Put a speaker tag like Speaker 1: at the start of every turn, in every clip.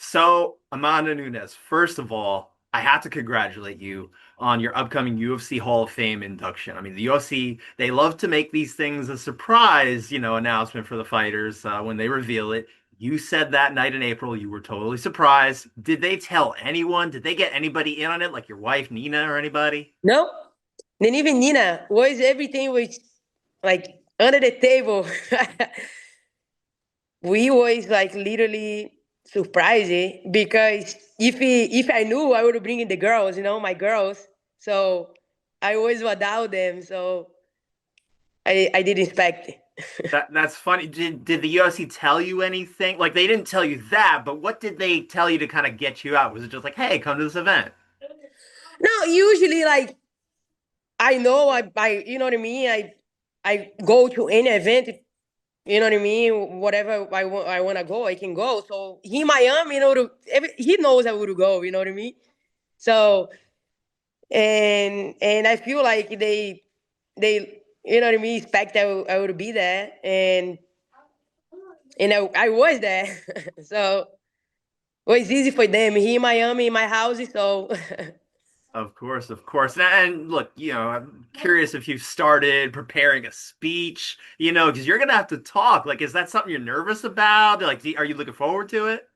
Speaker 1: So, Amanda Nunes, first of all, I have to congratulate you on your upcoming UFC Hall of Fame induction. I mean, the UFC, they love to make these things a surprise, announcement for the fighters when they reveal it. You said that night in April you were totally surprised. Did they tell anyone? Did they get anybody in on it, like your wife, Nina, or anybody?
Speaker 2: No, then even Nina was everything was like under the table. We was like literally surprised because if I knew I would bring in the girls, my girls. So I always without them. So I didn't expect it.
Speaker 1: That's funny. Did the UFC tell you anything? Like they didn't tell you that, but what did they tell you to kind of get you out? Was it just like, hey, come to this event?
Speaker 2: No, usually like I know I you know what I mean. I go to any event. You know what I mean? Whatever I want to go, I can go. So he Miami, he knows I would go. You know what I mean? So and I feel like they you know what I mean expect I would be there, and I was there. So it was easy for them. He in Miami in my house, so
Speaker 1: Of course, of course. And look, I'm curious if you've started preparing a speech, because you're gonna have to talk. Like, is that something you're nervous about? Like, are you looking forward to it?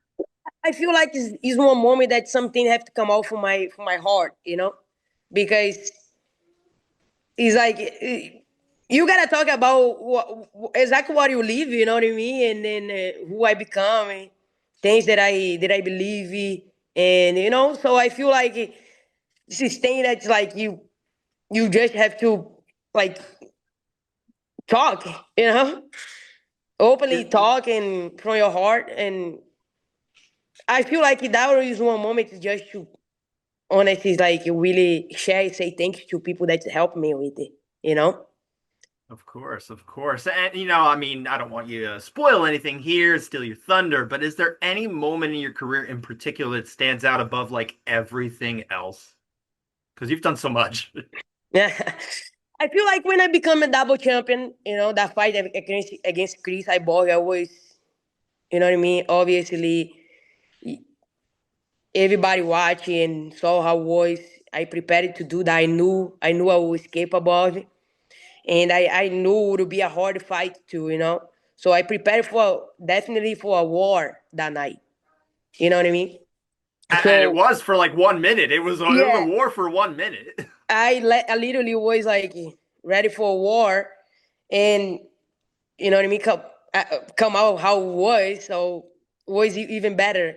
Speaker 2: I feel like it's one moment that something have to come out from my heart, because it's like you gotta talk about exactly what you live, you know what I mean, and then who I become, and things that I believe, and so I feel like this is thing that's like you just have to like talk, openly
Speaker 1: It,
Speaker 2: talk and from your heart, and I feel like that is one moment just to honestly like really share, say thank you to people that help me with it, you know.
Speaker 1: of course, of course. And I mean, I don't want you to spoil anything here, steal your thunder, but is there any moment in your career in particular that stands out above like everything else? Because you've done so much.
Speaker 2: Yeah. I feel like when I become a double champion, that fight against Chris Cyborg, I was, you know what I mean? Obviously, everybody watching and saw how I was. I prepared to do that. I knew I was capable of it. And I knew it would be a hard fight too. So I prepared definitely for a war that night. You know what I mean?
Speaker 1: And it
Speaker 2: So
Speaker 1: was for like 1 minute. It was a
Speaker 2: yeah,
Speaker 1: war for 1 minute.
Speaker 2: I literally was like ready for a war, and you know what I mean, come out how it was, so was even better,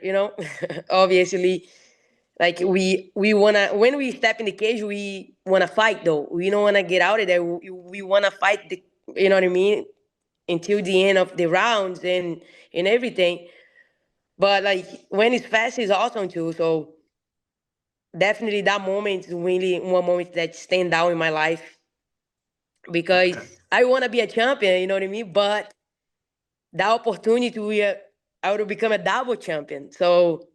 Speaker 2: obviously, like we wanna, when we step in the cage, we wanna fight though, we don't wanna get out of there, we wanna fight you know what I mean, until the end of the rounds and everything, but like when it's fast is awesome too, so definitely that moment is really one moment that stand out in my life because
Speaker 1: Okay.
Speaker 2: I want to be a champion, you know what I mean, but that opportunity to be I would become a double champion. So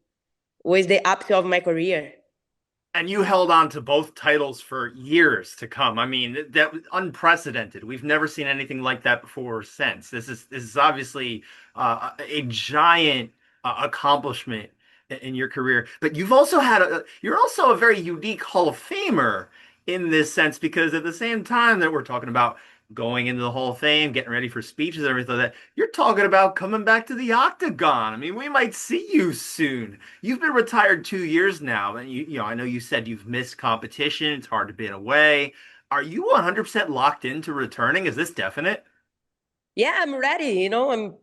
Speaker 2: was the opposite of my career.
Speaker 1: And you held on to both titles for years to come. I mean, that was unprecedented. We've never seen anything like that before or since. This is obviously a giant accomplishment in your career. But you're also a very unique Hall of Famer in this sense because at the same time that we're talking about going into the Hall of Fame, getting ready for speeches and everything like that, you're talking about coming back to the octagon. I mean, we might see you soon. You've been retired 2 years now, and I know you said you've missed competition. It's hard to be away. Are you 100% locked into returning? Is this definite?
Speaker 2: Yeah, I'm ready. I'm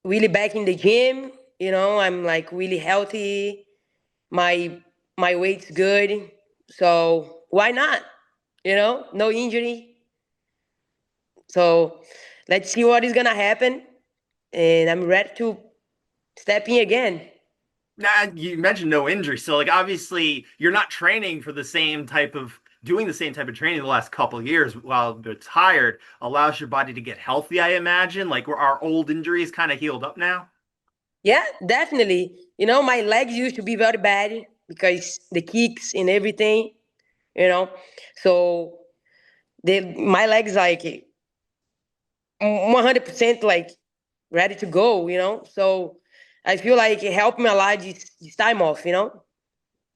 Speaker 2: really back in the gym. I'm like really healthy. My my weight's good. So why not? No injury. So let's see what is gonna happen. And I'm ready to step in again.
Speaker 1: Now, you mentioned no injury, so like obviously you're not training for doing the same type of training the last couple of years while retired allows your body to get healthy, I imagine. Like were our old injuries kind of healed up now?
Speaker 2: Yeah, definitely. My legs used to be very bad because the kicks and everything, you know. So my legs like 100% like ready to go, So I feel like it helped me a lot this time off, you know.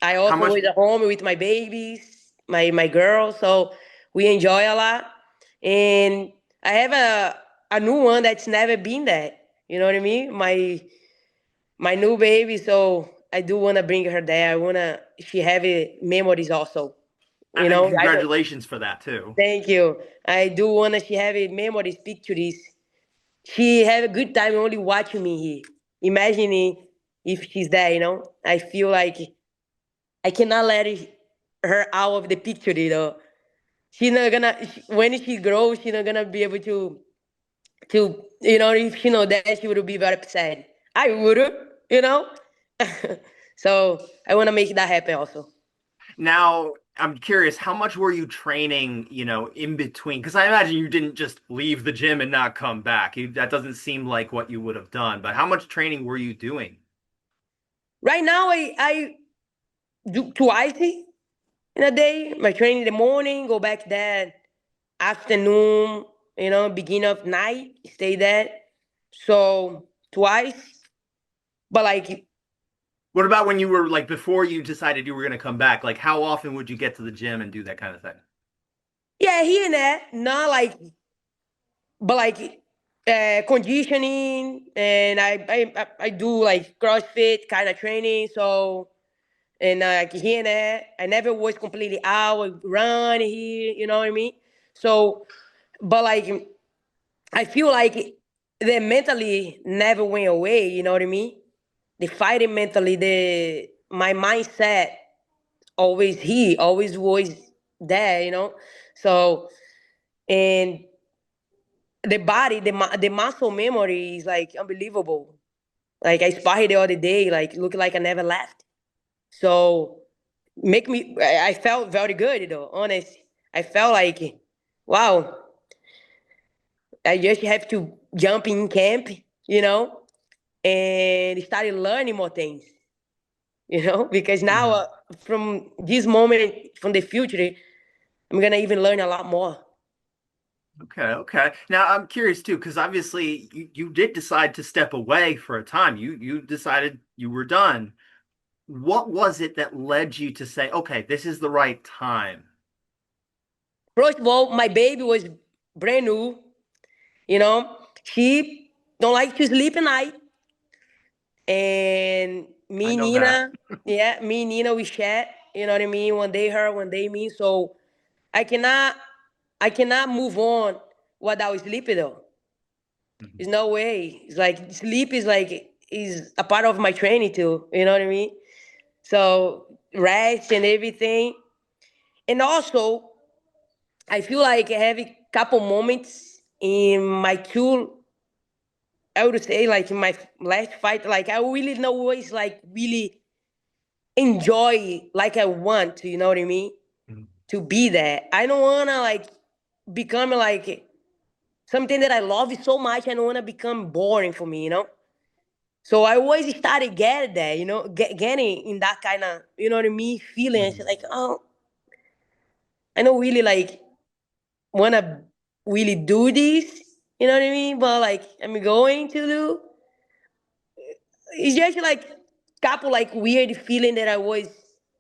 Speaker 2: I
Speaker 1: How
Speaker 2: also
Speaker 1: much?
Speaker 2: was at home with my babies, my girls, so we enjoy a lot. And I have a new one that's never been that. You know what I mean? My new baby, so I do want to bring her there. I wanna she have memories also. You know, I don't.
Speaker 1: Congratulations for that too.
Speaker 2: Thank you. I do wanna she have memories, pictures. She have a good time only watching me here. Imagining if she's there, you know. I feel like I cannot let her out of the picture, you know. She's not gonna when she grows, she's not gonna be able to you know, if she know that she would be very upset. I would, you know. So I want to make that happen also.
Speaker 1: Now, I'm curious, how much were you training, in between? Because I imagine you didn't just leave the gym and not come back. That doesn't seem like what you would have done. But how much training were you doing?
Speaker 2: Right now, I do twice in a day. My training in the morning, go back that afternoon, you know, beginning of night, stay there. So twice, but like
Speaker 1: What about when you were like before you decided you were going to come back? Like, how often would you get to the gym and do that kind of thing?
Speaker 2: yeah, here and there, not like but like conditioning, and I do like CrossFit kind of training. So and like here and there, I never was completely out run here. You know what I mean? So, but like I feel like the mentally never went away. You know what I mean? The fighting mentally, the my mindset always here, always was there. You know, so and the body, the muscle memory is like unbelievable. Like I sparred the other day, like look like I never left. So make me, I felt very good though. Honest, I felt like, wow, I just have to jump in camp, you know, and started learning more things, you know, because now
Speaker 1: Mhm.
Speaker 2: from this moment, from the future, I'm gonna even learn a lot more.
Speaker 1: Okay, okay. Now I'm curious too, because obviously you did decide to step away for a time. You decided you were done. What was it that led you to say, okay, this is the right time?
Speaker 2: First of all, my baby was brand new, you know. She don't like to sleep at night. And
Speaker 1: I
Speaker 2: me,
Speaker 1: know that.
Speaker 2: Nina, yeah, me, Nina, we chat. You know what I mean? One day her, one day me. So I cannot, I cannot move on without sleeping though.
Speaker 1: Mhm.
Speaker 2: There's no way. It's like sleep is a part of my training too. You know what I mean? So rest and everything, and also I feel like I have a couple moments in my two. I would say like in my last fight, like I really know always like really enjoy like I want to, you know what I mean?
Speaker 1: Mhm.
Speaker 2: To be there. I don't wanna like become like something that I love so much. I don't wanna become boring for me, you know? So I always started getting there, you know, getting in that kind of, you know what I mean, feelings
Speaker 1: Mhm.
Speaker 2: like, oh, I don't really like wanna really do this, you know what I mean? But like I'm going to do. It's just like couple like weird feeling that I was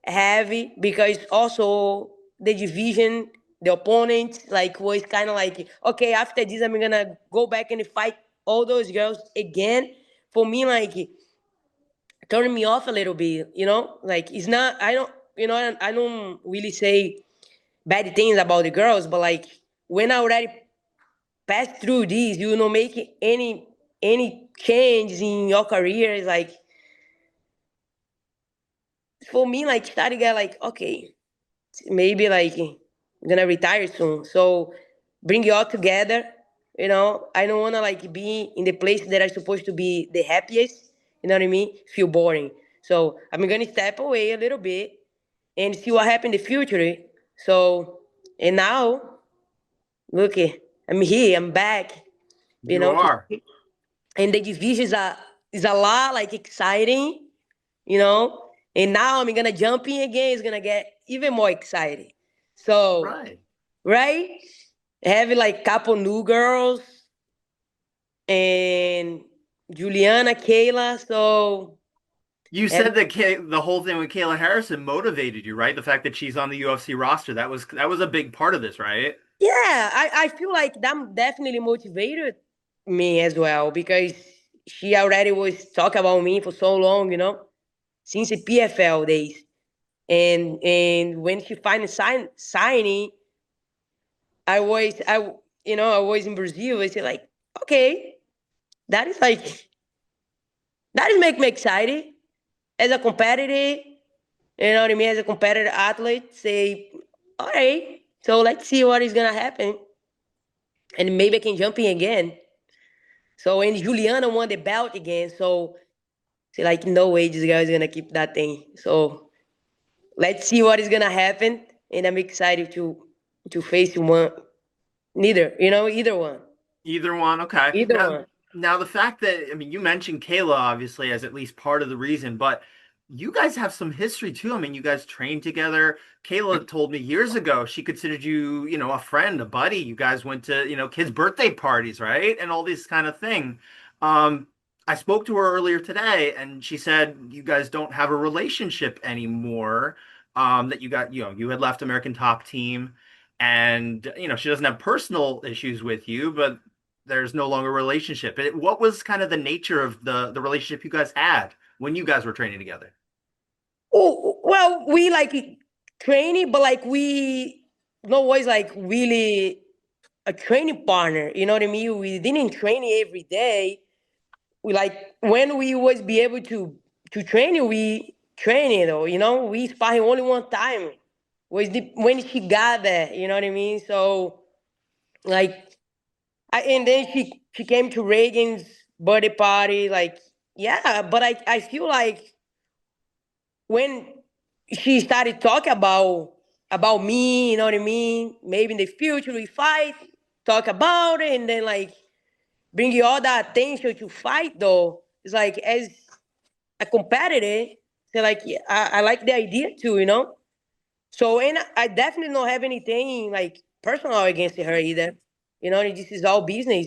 Speaker 2: heavy because also the division, the opponent like was kind of like okay after this I'm gonna go back and fight all those girls again. For me, like turning me off a little bit, you know, like it's not I don't you know I don't really say bad things about the girls, but like when I already passed through this, you know, making any change in your career is like for me, like starting get like, okay, maybe like I'm gonna retire soon. So bring it all together. You know, I don't wanna like be in the place that I'm supposed to be the happiest. You know what I mean? Feel boring. So I'm gonna step away a little bit and see what happens in the future. So and now, look, I'm here. I'm back. You
Speaker 1: You
Speaker 2: know,
Speaker 1: are.
Speaker 2: and the divisions are is a lot like exciting, you know. And now I'm gonna jump in again. It's gonna get even more exciting. So,
Speaker 1: Right.
Speaker 2: right, having like couple new girls, and Juliana, Kayla. So
Speaker 1: You
Speaker 2: every,
Speaker 1: said that the whole thing with Kayla Harrison motivated you, right? The fact that she's on the UFC roster, that was a big part of this, right?
Speaker 2: yeah, I feel like that definitely motivated me as well because she already was talking about me for so long, since the PFL days. And when she finally signing, I was in Brazil. I said like, okay, that is like that is make me excited as a competitor. You know what I mean? As a competitor athlete, say, all right, so let's see what is gonna happen, and maybe I can jump in again. So and Juliana won the belt again. So say like, no way, this guy is gonna keep that thing. So let's see what is gonna happen, and I'm excited to face one. Neither, either one,
Speaker 1: Either one, okay.
Speaker 2: either
Speaker 1: Now,
Speaker 2: one.
Speaker 1: now the fact that I mean, you mentioned Kayla obviously as at least part of the reason, but you guys have some history too. I mean, you guys trained together. Kayla told me years ago she considered you, a friend, a buddy. You guys went to, kids' birthday parties, right? And all this kind of thing. Um, I spoke to her earlier today, and she said you guys don't have a relationship anymore. That you got, you had left American Top Team and she doesn't have personal issues with you, but there's no longer a relationship. What was kind of the nature of the relationship you guys had when you guys were training together?
Speaker 2: Oh, well, we like training, but like we not always like really a training partner. You know what I mean? We didn't train every day. We like when we was be able to train it, we train it though. We sparring only one time. Was when she got there. You know what I mean? So like, and then she came to Reagan's birthday party. Like, yeah, but I feel like when she started talking about me, you know what I mean? Maybe in the future we fight, talk about it, and then like bring you all that attention to fight though. It's like as a competitor, so like yeah, I like the idea too. So and I definitely don't have anything like personal against her either. This is all business.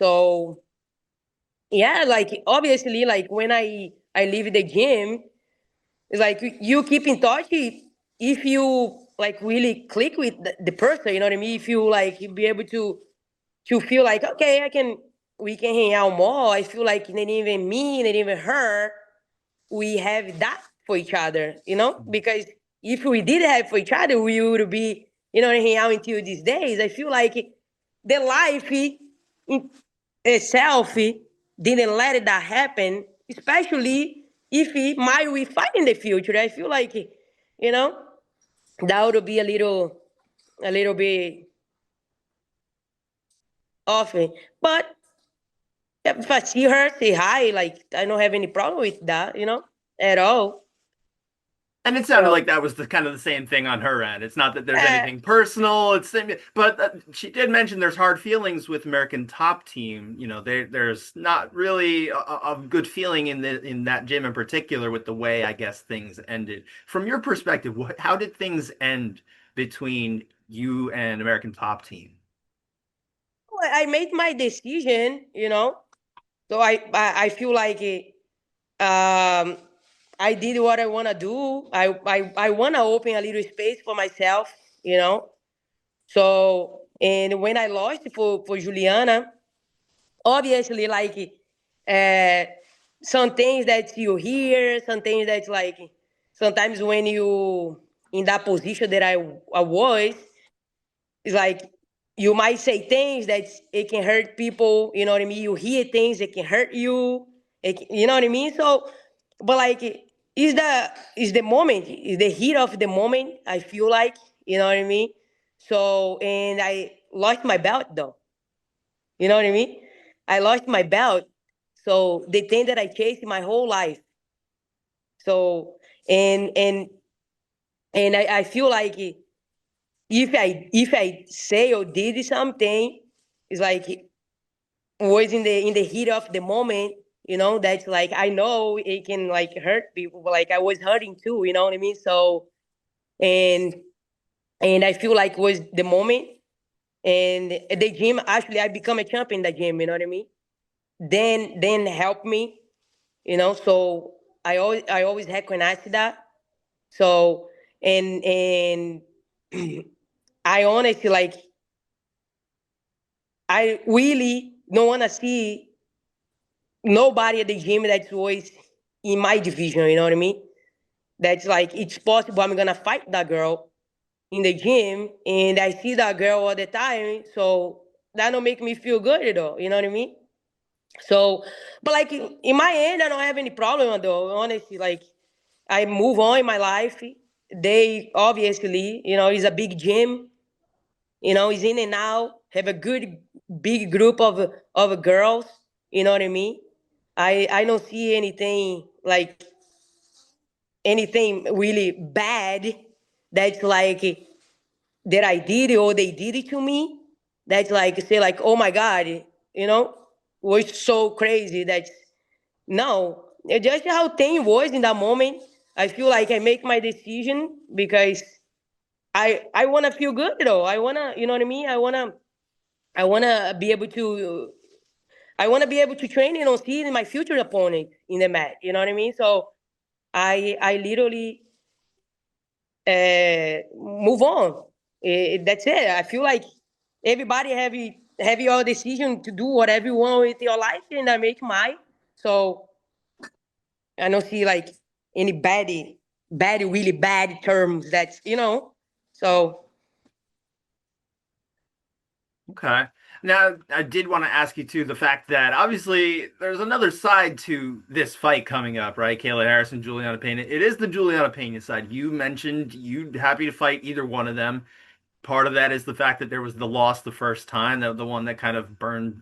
Speaker 2: So yeah, like obviously like when I leave the gym, it's like you keep in touch if you like really click with the person. You know what I mean? If you like you be able to feel like okay, we can hang out more. I feel like not even me, not even her, we have that for each other. Because if we did have for each other, we would be hang out until these days. I feel like the life in itself didn't let that happen, especially if it might we fight in the future. I feel like that would be a little bit often. But if I see her, say hi, like I don't have any problem with that, at all.
Speaker 1: And it sounded
Speaker 2: So
Speaker 1: like that was the kind of the same thing on her end. It's not that there's
Speaker 2: uh,
Speaker 1: anything personal. But she did mention there's hard feelings with American Top Team. There's not really a good feeling in that gym in particular with the way I guess things ended. From your perspective, how did things end between you and American Top Team?
Speaker 2: I made my decision. So I feel like I did what I want to do. I want to open a little space for myself, you know. So and when I lost for Juliana, obviously like uh, some things that you hear, some things that's like sometimes when you in that position that I was, it's like you might say things that it can hurt people. You know what I mean? You hear things that can hurt you. You know what I mean? So, but like, is the moment, is the heat of the moment. I feel like you know what I mean. So, and I lost my belt though. You know what I mean? I lost my belt. So the thing that I chased my whole life. So and I feel like if I say or did something, it's like was in the heat of the moment. That's like I know it can like hurt people, but like I was hurting too. You know what I mean? So and and I feel like was the moment. And at the gym, actually, I become a champion in the gym. You know what I mean? then help me, you know. So I always recognize that. So and I honestly like I really don't want to see nobody at the gym that's always in my division. You know what I mean? That's like it's possible I'm gonna fight that girl in the gym, and I see that girl all the time. So that don't make me feel good at all. You know what I mean? So, but like in my end, I don't have any problem though. Honestly, like I move on in my life. They obviously, it's a big gym. It's in and out. Have a good big group of girls. You know what I mean? I don't see anything really bad that's like that I did or they did it to me. That's like say like, oh my God, was so crazy. That's no, it's just how thing was in that moment. I feel like I make my decision because I wanna feel good though. I wanna, you know what I mean. I wanna be able to. I wanna be able to train and see my future opponent in the mat. You know what I mean. So I literally move on. That's it. I feel like everybody have your decision to do whatever you want with your life, and I make mine. So I don't see like any really bad terms. That's So
Speaker 1: Okay. Now, I did want to ask you too the fact that obviously there's another side to this fight coming up, right? Kayla Harrison, Juliana Peña. It is the Juliana Peña side. You mentioned you happy to fight either one of them. Part of that is the fact that there was the loss the first time, the one that kind of burned,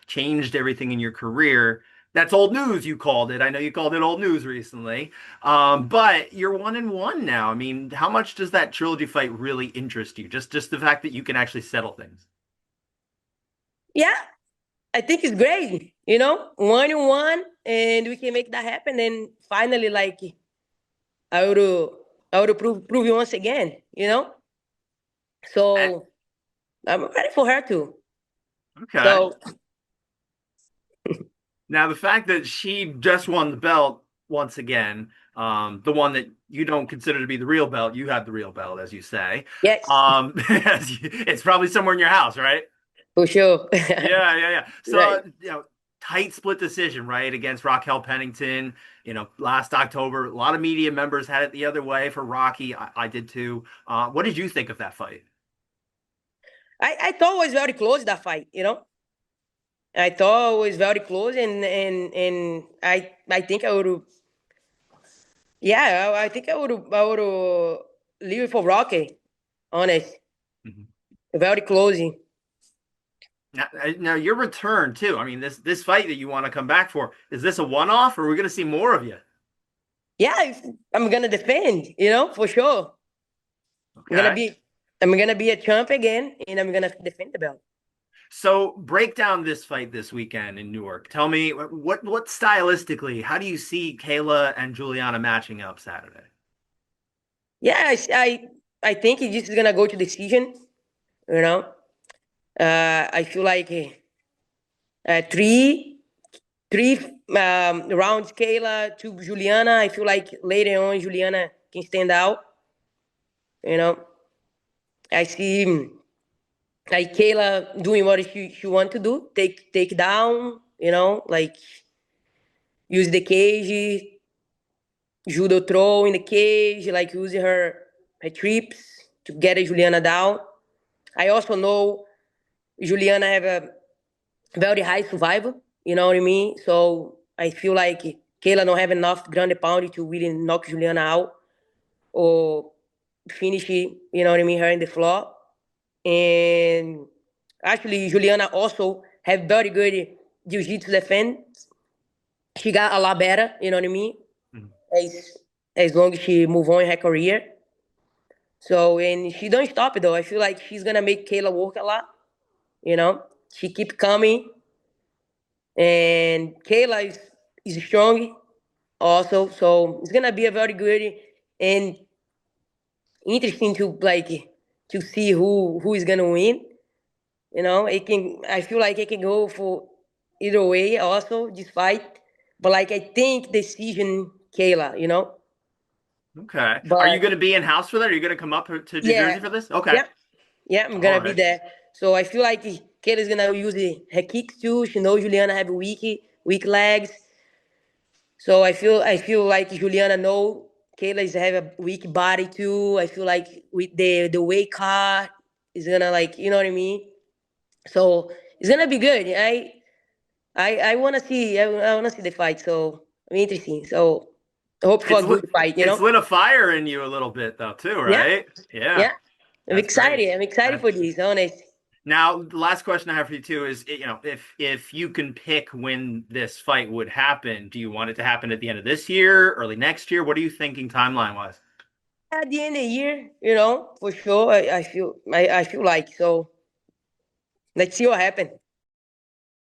Speaker 1: changed everything in your career. That's old news, you called it. I know you called it old news recently. But you're 1-1 now. I mean, how much does that trilogy fight really interest you? Just the fact that you can actually settle things.
Speaker 2: yeah, I think it's great. 1-1, and we can make that happen. And finally, like I would, I would prove you once again.
Speaker 1: Eh,
Speaker 2: So I'm ready for her too.
Speaker 1: Okay.
Speaker 2: So
Speaker 1: Now the fact that she just won the belt once again, the one that you don't consider to be the real belt, you have the real belt, as you say.
Speaker 2: yes,
Speaker 1: It's probably somewhere in your house, right?
Speaker 2: for sure.
Speaker 1: Yeah, yeah, yeah. So,
Speaker 2: Right.
Speaker 1: tight split decision, right, against Raquel Pennington. Last October, a lot of media members had it the other way for Rocky. I did too. What did you think of that fight?
Speaker 2: I thought it was very close that fight. I thought it was very close, and I think I would. Yeah, I think I would leave it for Rocky. Honest,
Speaker 1: Mhm.
Speaker 2: very close.
Speaker 1: Now your return too. I mean, this fight that you want to come back for, is this a one-off, or are we going to see more of you?
Speaker 2: Yeah, I'm gonna defend. For sure. I'm gonna
Speaker 1: Okay.
Speaker 2: be I'm gonna be a champ again, and I'm gonna defend the belt.
Speaker 1: So break down this fight this weekend in Newark. Tell me what stylistically, how do you see Kayla and Juliana matching up Saturday?
Speaker 2: Yeah, I think it's just gonna go to decision. You know, I feel like three rounds Kayla to Juliana. I feel like later on Juliana can stand out. You know, I see like Kayla doing what she want to do, take down. Like use the cage, judo throw in the cage, like using her trips to get Juliana down. I also know Juliana have a very high survival. You know what I mean? So I feel like Kayla don't have enough ground and pound to really knock Juliana out or finish, you know what I mean, her in the floor. And actually, Juliana also have very good jiu-jitsu defense. She got a lot better, you know what I mean,
Speaker 1: Mhm.
Speaker 2: as as long as she move on in her career. So and she don't stop it though. I feel like she's gonna make Kayla work a lot. You know, she keep coming, and Kayla is strong also. So it's gonna be a very good and interesting to see who is gonna win. It can. I feel like it can go for. either way also this fight. But like I think decision Kayla, you know.
Speaker 1: Okay. Are you
Speaker 2: But
Speaker 1: going to be in house for that? Are you going to come up to New
Speaker 2: yeah,
Speaker 1: Jersey for this? Okay.
Speaker 2: yeah, yeah, I'm
Speaker 1: All
Speaker 2: gonna be
Speaker 1: right.
Speaker 2: there. So I feel like Kayla's gonna use her kicks too. She knows Juliana have weak legs. So I feel like Juliana know Kayla is have a weak body too. I feel like with the weight cut is gonna like you know what I mean. So it's gonna be good. I wanna see I wanna see the fight. So I mean interesting. So I hope for
Speaker 1: It's
Speaker 2: a good fight. You
Speaker 1: it's
Speaker 2: know.
Speaker 1: lit a fire in you a little bit though, too,
Speaker 2: Yeah,
Speaker 1: right? Yeah.
Speaker 2: yeah. I'm
Speaker 1: That's great.
Speaker 2: excited. I'm excited
Speaker 1: That,
Speaker 2: for this. Honest.
Speaker 1: now, the last question I have for you too is, if you can pick when this fight would happen, do you want it to happen at the end of this year, early next year? What are you thinking timeline wise?
Speaker 2: At the end of the year, for sure. I feel like so. Let's see what happens.